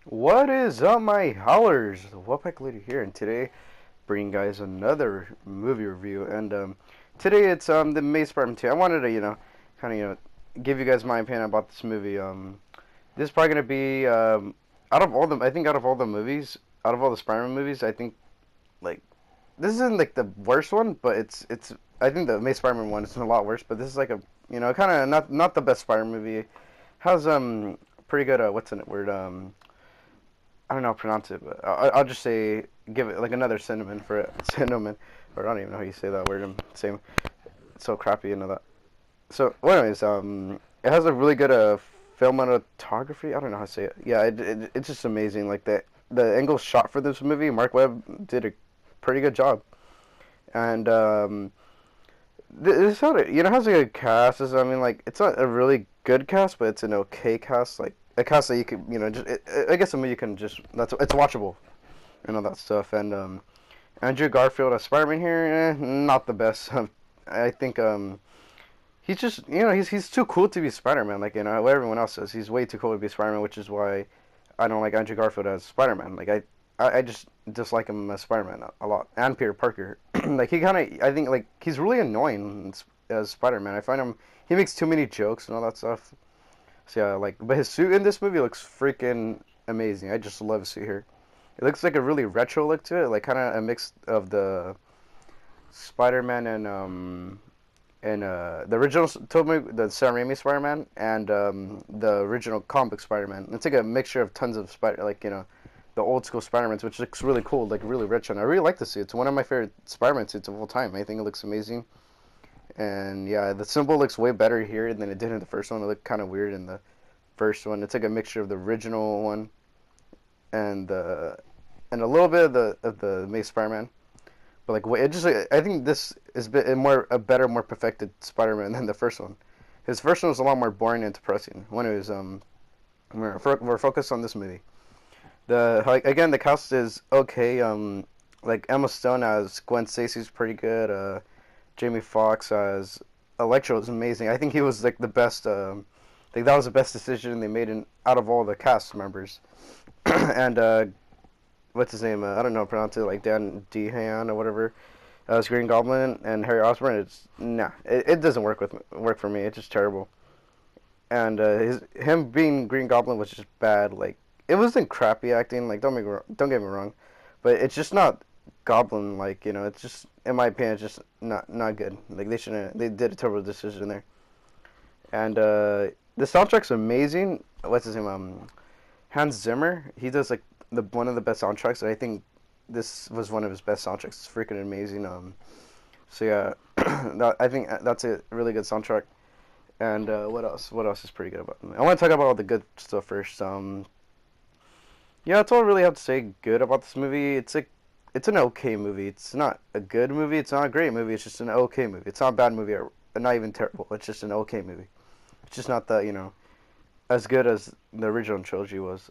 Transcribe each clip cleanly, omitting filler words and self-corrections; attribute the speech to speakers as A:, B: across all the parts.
A: What is up, my howlers? The Webpack Lady here, and today bringing guys another movie review. And today it's the May Spider-Man 2. I wanted to kind of give you guys my opinion about this movie. This is probably gonna be out of all the out of all the movies, out of all the Spider-Man movies, I think like this isn't like the worst one, but it's I think the May Spider-Man one is a lot worse. But this is like a kind of not the best Spider-Man movie. Has pretty good what's in it word I don't know how to pronounce it, but I'll just say give it like another cinnamon for it. Cinnamon, or I don't even know how you say that word. I'm saying it's so crappy, that. So, well, anyways, it has a really good filmmatography. I don't know how to say it. Yeah, it's just amazing. Like the angle shot for this movie, Mark Webb did a pretty good job, and this had has a good cast. I mean, like it's not a really good cast, but it's an okay cast. Like a cast that you could just I guess a movie you can just that's it's watchable and all that stuff. And Andrew Garfield as Spider-Man here, not the best. I think he's just he's too cool to be Spider-Man. Like what everyone else says, he's way too cool to be Spider-Man, which is why I don't like Andrew Garfield as Spider-Man. Like I just dislike him as Spider-Man a lot, and Peter Parker. Like he kind of, I think like he's really annoying as Spider-Man. I find he makes too many jokes and all that stuff. So yeah, like but his suit in this movie looks freaking amazing. I just love his suit here. It looks like a really retro look to it, like kind of a mix of the Spider-Man and the original the Sam Raimi Spider-Man and the original comic Spider-Man. It's like a mixture of tons of Spider, like the old school Spider-Mans, which looks really cool, like really rich, and I really like the suit. It's one of my favorite Spider-Man suits of all time. I think it looks amazing, and yeah, the symbol looks way better here than it did in the first one. It looked kind of weird in the first one. It's like a mixture of the original one and and a little bit of the May Spider-Man. But like it just I think this is a better, more perfected Spider-Man than the first one. His first one was a lot more boring and depressing. When it was we're focused on this movie. The like again the cast is okay. Like Emma Stone as Gwen Stacy's pretty good. Jamie Foxx as Electro is amazing. I think he was like the best. I think that was the best decision they made out of all the cast members. And what's his name? I don't know how to pronounce it. Like Dan Dehan or whatever. As Green Goblin and Harry Osborn. It's nah. It doesn't work for me. It's just terrible. And him being Green Goblin was just bad. Like it wasn't crappy acting. Like don't get me wrong, but it's just not Goblin like. It's just in my opinion, it's just not good. Like they did a terrible decision there. And the soundtrack's amazing. What's his name? Hans Zimmer. He does like the one of the best soundtracks. And I think this was one of his best soundtracks. It's freaking amazing. So yeah, I think that's a really good soundtrack. And what else? What else is pretty good about it? I want to talk about all the good stuff first. Yeah, that's all I really have to say good about this movie. It's an okay movie. It's not a good movie. It's not a great movie. It's just an okay movie. It's not a bad movie or not even terrible. It's just an okay movie. It's just not that as good as the original trilogy was.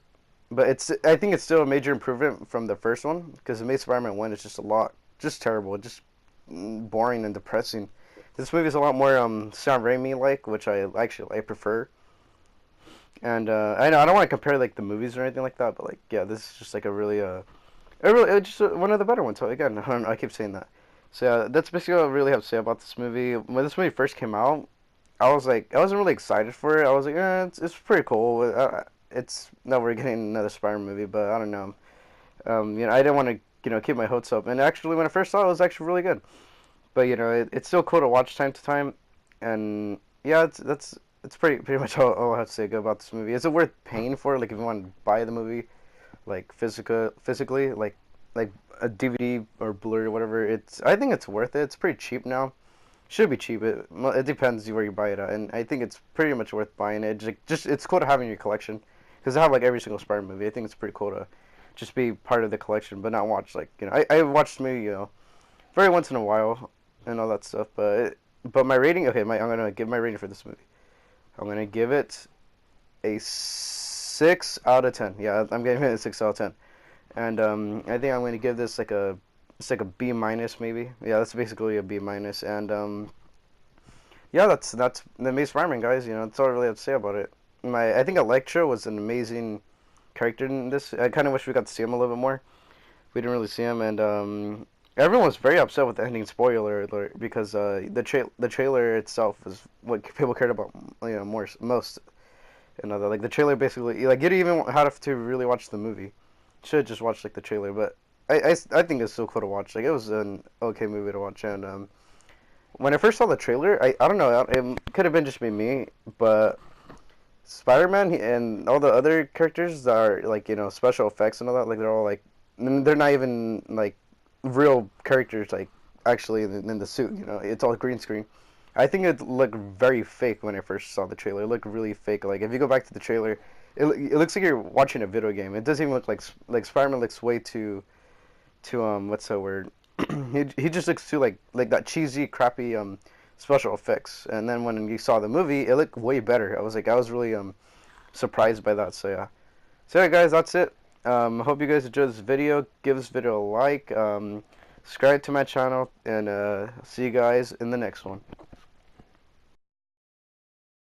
A: But I think it's still a major improvement from the first one because the Amazing Spider-Man 1 is just a lot just terrible, just boring and depressing. This movie is a lot more Sam Raimi like, which I prefer. And I know I don't want to compare like the movies or anything like that, but like yeah, this is just like it's just one of the better ones. So again, I keep saying that. So yeah, that's basically what I really have to say about this movie. When this movie first came out, I was like, I wasn't really excited for it. I was like, it's pretty cool. It's no, we're getting another Spider-Man movie, but I don't know. I didn't want to keep my hopes up. And actually, when I first saw it, it was actually really good. But it's still cool to watch time to time. And yeah, it's pretty much all I have to say good about this movie. Is it worth paying for? Like if you want to buy the movie, like physically, like a DVD or Blu-ray or whatever. I think it's worth it. It's pretty cheap now. Should be cheap. It depends where you buy it at, and I think it's pretty much worth buying it. Just it's cool to have in your collection because I have like every single Spider movie. I think it's pretty cool to just be part of the collection, but not watch like I watched the movie very once in a while and all that stuff. But my rating, okay, I'm gonna give my rating for this movie. I'm gonna give it a 6 out of 10. Yeah, I'm giving it a 6 out of 10, and I think I'm gonna give this like a it's like a B minus maybe. Yeah, that's basically a B minus, and yeah, that's the Amazing Spider-Man, guys. That's all I really have to say about it. I think Electro was an amazing character in this. I kind of wish we got to see him a little bit more. We didn't really see him, and everyone was very upset with the ending. Spoiler alert, because the trailer itself is what people cared about, most. You know, like the trailer basically, like you didn't even have to really watch the movie. Should have just watched like the trailer, but I think it's still cool to watch. Like it was an okay movie to watch, and when I first saw the trailer, I don't know, it could have been just me, but Spider-Man and all the other characters that are like special effects and all that, like they're all like they're not even like real characters, like actually in the suit. It's all green screen. I think it looked very fake when I first saw the trailer. It looked really fake. Like if you go back to the trailer, it looks like you're watching a video game. It doesn't even look like Spider-Man looks way too what's the word? he just looks too like that cheesy, crappy special effects. And then when you saw the movie, it looked way better. I was really surprised by that. So yeah. So yeah, guys, that's it. Hope you guys enjoyed this video. Give this video a like. Subscribe to my channel, and see you guys in the next one.